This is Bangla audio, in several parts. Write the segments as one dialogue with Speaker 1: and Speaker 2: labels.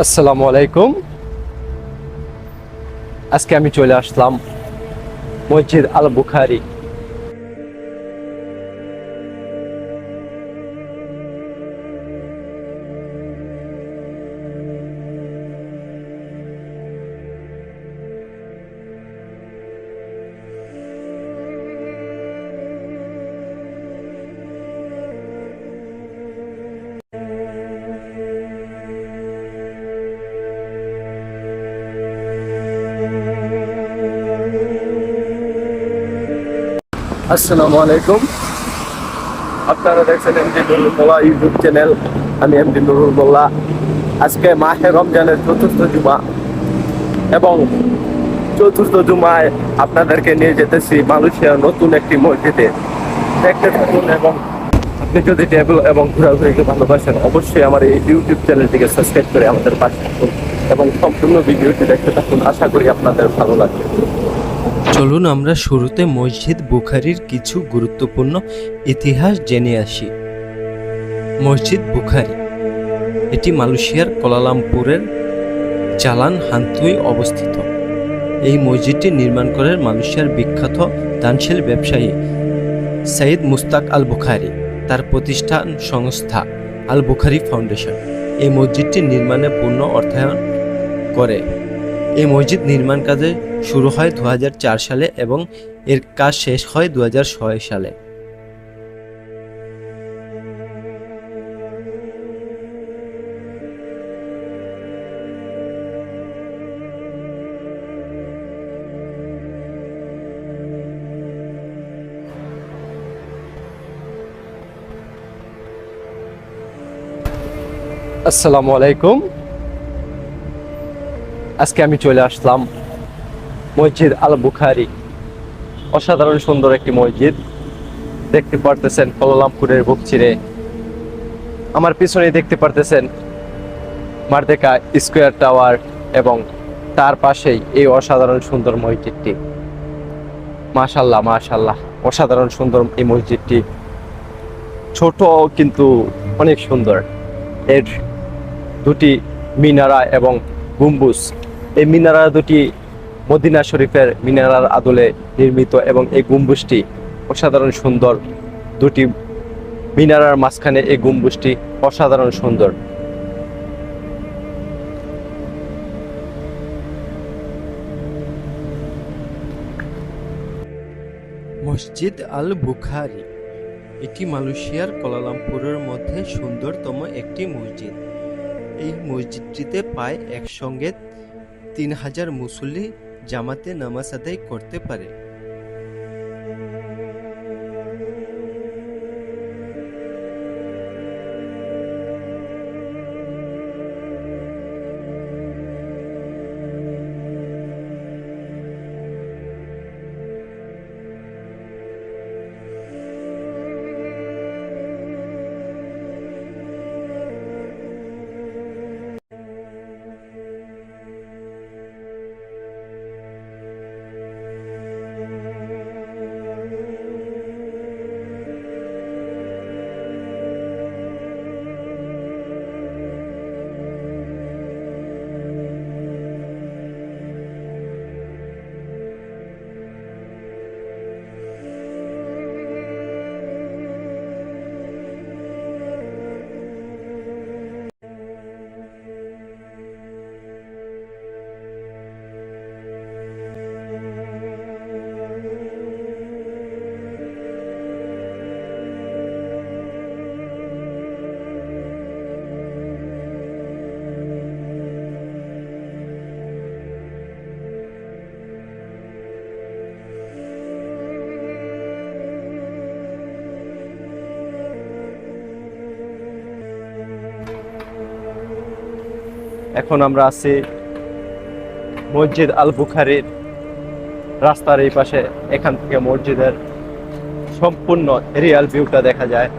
Speaker 1: আসসালামু আলাইকুম। আজকে আমি চলে আসলাম মসজিদ আল বুখারি। আসসালামু আলাইকুম। আপনারা দেখছেন এমডি নুরুল মোল্লা ইউটিউব চ্যানেল। আমি এমডি নুরুল মোল্লা। আজকে মাহে রমজানের চতুর্থ জুমা এবং চতুর্থ জুমায় আপনাদেরকে নিয়ে যেতেছি মালয়েশিয়ার নতুন একটি মসজিদে। দেখতে থাকুন এবং আপনি যদি ট্রাভেল এবং ঘোরাঘুরিকে ভালোবাসেন অবশ্যই আমার এই ইউটিউব চ্যানেলটিকে সাবস্ক্রাইব করে আমাদের পাশে থাকুন এবং সম্পূর্ণ ভিডিওটি দেখতে থাকুন। আশা করি আপনাদের ভালো লাগবে।
Speaker 2: চলুন আমরা শুরুতে মসজিদ বুখারির কিছু গুরুত্বপূর্ণ ইতিহাস জেনে আসি। মসজিদ বুখারি এটি মালয়েশিয়ার কুয়ালালামপুরের জালান হান্তুই অবস্থিত। এই মসজিদটি নির্মাণ করেন মালয়েশিয়ার বিখ্যাত দানশীল ব্যবসায়ী সৈয়দ মুস্তাক আল বুখারি। তার প্রতিষ্ঠান সংস্থা আল বুখারি ফাউন্ডেশন এই মসজিদটি নির্মাণে পূর্ণ অর্থায়ন করে। এই মসজিদ নির্মাণ কাজে শুরু হয় 2004 সালে এবং এর কাজ শেষ হয় 2006 সালে।
Speaker 1: আসসালামু আলাইকুম। আজকে আমি চলে আসলাম মসজিদ আল বুখারি। অসাধারণ সুন্দর একটি মসজিদ। দেখতে পারতেছেন কুয়ালালামপুরের বুক চিরে। আমার পিছনে দেখতে পারতেছেন মারদেকা স্কোয়ার টাওয়ার এবং তার পাশেই এই অসাধারণ সুন্দর মসজিদটি। মাশাল্লাহ মাশাল্লাহ, অসাধারণ সুন্দর এই মসজিদটি। ছোট কিন্তু অনেক সুন্দর। এর দুটি মিনারা এবং গম্বুজ, এই মিনারা দুটি মদিনা শরীফের মিনারার আদলে নির্মিত এবং এই গম্বুজটি অসাধারণ সুন্দর। দুটি মিনারার মাঝখানে এই গম্বুজটি অসাধারণ সুন্দর।
Speaker 2: মসজিদ আল বুখারি এটি মালয়েশিয়ার কুয়ালালামপুরের মধ্যে সুন্দরতম একটি মসজিদ। এই মসজিদটিতে প্রায় একসঙ্গে 3000 মুসল্লি জামাতে নামাজ আদায় করতে পারে।
Speaker 1: এখন আমরা আছি মসজিদ আল বুখারির রাস্তার এই পাশে। এখান থেকে মসজিদের সম্পূর্ণ রিয়াল ভিউটা দেখা যায়।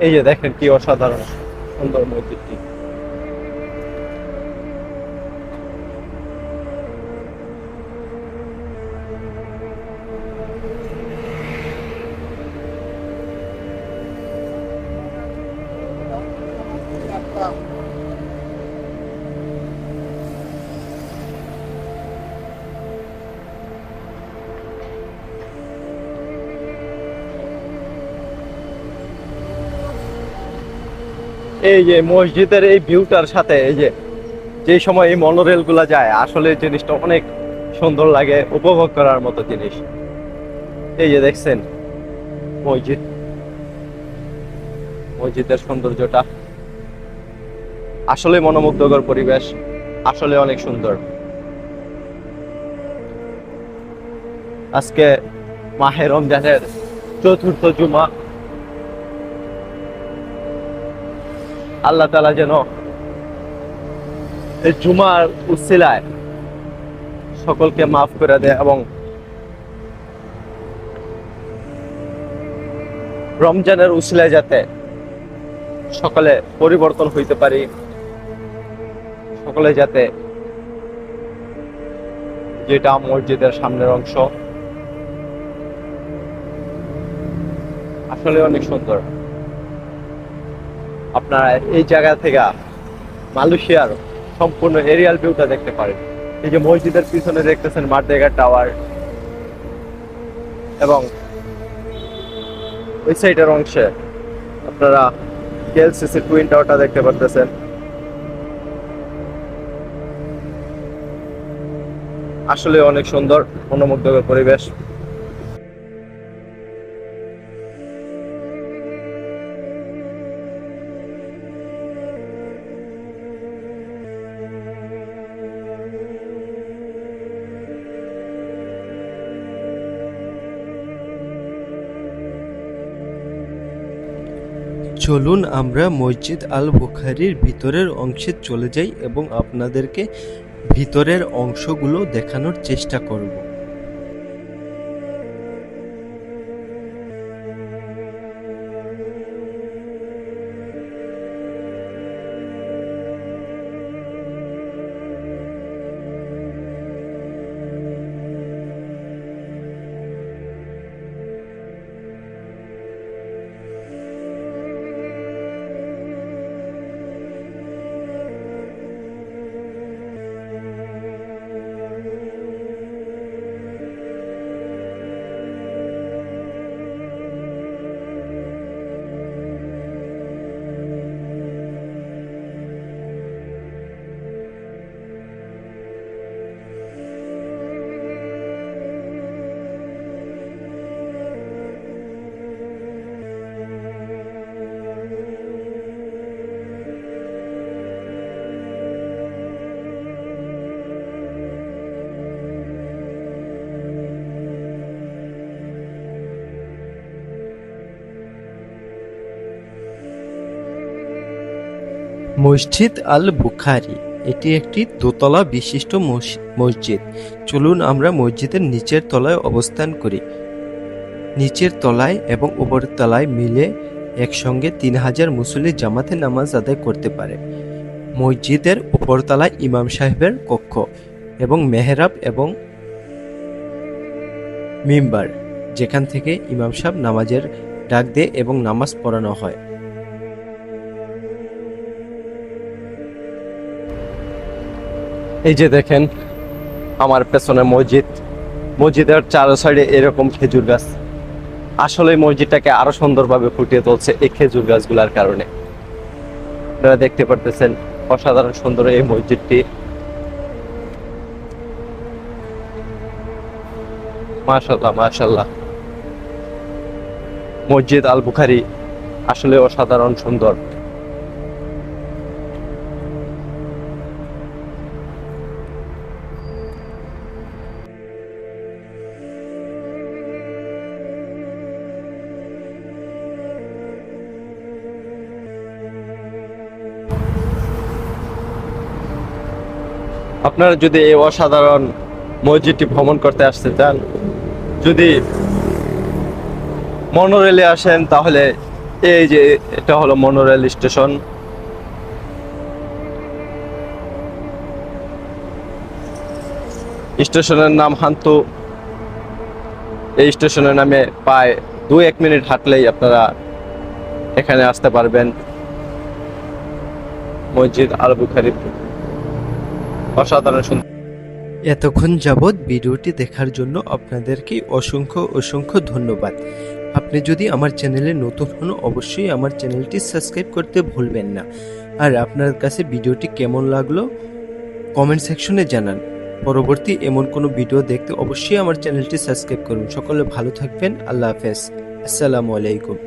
Speaker 1: এই যে দেখেন কি অসাধারণ সুন্দর মসজিদটি। এই যে মসজিদের এই ভিউটার সাথে এই যে যে সময় এই মনোরেল গুলা যায়, আসলে জিনিসটা অনেক সুন্দর লাগে, উপভোগ করার মতো জিনিস। এই যে দেখছেন মসজিদ, মসজিদের সৌন্দর্যটা আসলে মনোমুগ্ধকর পরিবেশ, আসলে অনেক সুন্দর। আজকে মাহে রমজানের চতুর্থ জুমা। আল্লাহ তাআলা যেন এই জুমার উসিলায় সকলকে মাফ করে দেয় এবং রমজানের উসিলায় যাতে সকলে পরিবর্তন হইতে পারি, সকলে যাতে, যেটা মসজিদের সামনের অংশ আসলে অনেক সুন্দর। আপনারা এই জায়গা থেকে মালয়েশিয়ার সম্পূর্ণ এরিয়াল ভিউটা দেখতে পারেন। এই যে মসজিদের পিছনে দেখতেছেন মার্দেগা টাওয়ার, এবং ওই সাইডের অংশে আপনারা কেএলসিসি টুইন টাওয়ারটা দেখতে পারতেছেন। আসলে অনেক সুন্দর মনোমুগ্ধকর পরিবেশ।
Speaker 2: চলুন আমরা মসজিদ আল বুখারীর ভিতরের অংশে চলে যাই এবং আপনাদেরকে ভিতরের অংশগুলো দেখানোর চেষ্টা করব। মসজিদ আল বুখারী এটি একটি দোতলা বিশিষ্ট মসজিদ। চলুন আমরা মসজিদের নিচের তলায় অবস্থান করি। নিচের তলায় এবং উপরের তলায় মিলে একসঙ্গে 3000 মুসল্লি জামাতে নামাজ আদায় করতে পারে। মসজিদের উপরতলায় ইমাম সাহেবের কক্ষ এবং মেহরাব এবং মিম্বার, যেখান থেকে ইমাম সাহেব নামাজের ডাক দেয় এবং নামাজ পড়ানো হয়।
Speaker 1: এই যে দেখেন আমার পেছনে মসজিদ, মসজিদের চারো সাইডে এরকম খেজুর গাছ, আসলে মসজিদটাকে আরো সুন্দরভাবে ফুটিয়ে তুলছে এই খেজুর গাছগুলোর কারণে। আপনারা দেখতে পারতেছেন অসাধারণ সুন্দর এই মসজিদটি। মাশাআল্লাহ মাশাআল্লাহ, মসজিদ আল বুখারী আসলে অসাধারণ সুন্দর। আপনারা যদি এই অসাধারণ মসজিদটি ভ্রমণ করতে আসতে চান, যদি মনোরেলে আসেন, তাহলে এই যে এটা হলো মনোরেল স্টেশন। স্টেশনের নাম হান্তু। এই স্টেশনের নামে প্রায় 2-1 মিনিট হাঁটলেই আপনারা এখানে আসতে পারবেন। মসজিদ আল বুখারি অসাধারণ সুন্দর।
Speaker 2: এতক্ষণ যাবৎ ভিডিওটি দেখার জন্য আপনাদেরকে অসংখ্য অসংখ্য ধন্যবাদ। আপনি যদি আমার চ্যানেলে নতুন হন অবশ্যই আমার চ্যানেলটি সাবস্ক্রাইব করতে ভুলবেন না। আর আপনার কাছে ভিডিওটি কেমন লাগলো কমেন্ট সেকশনে জানান। পরবর্তী এমন কোনো ভিডিও দেখতে অবশ্যই আমার চ্যানেলটি সাবস্ক্রাইব করুন। সকলে ভালো থাকবেন। আল্লাহ হাফেজ। আসসালামু আলাইকুম।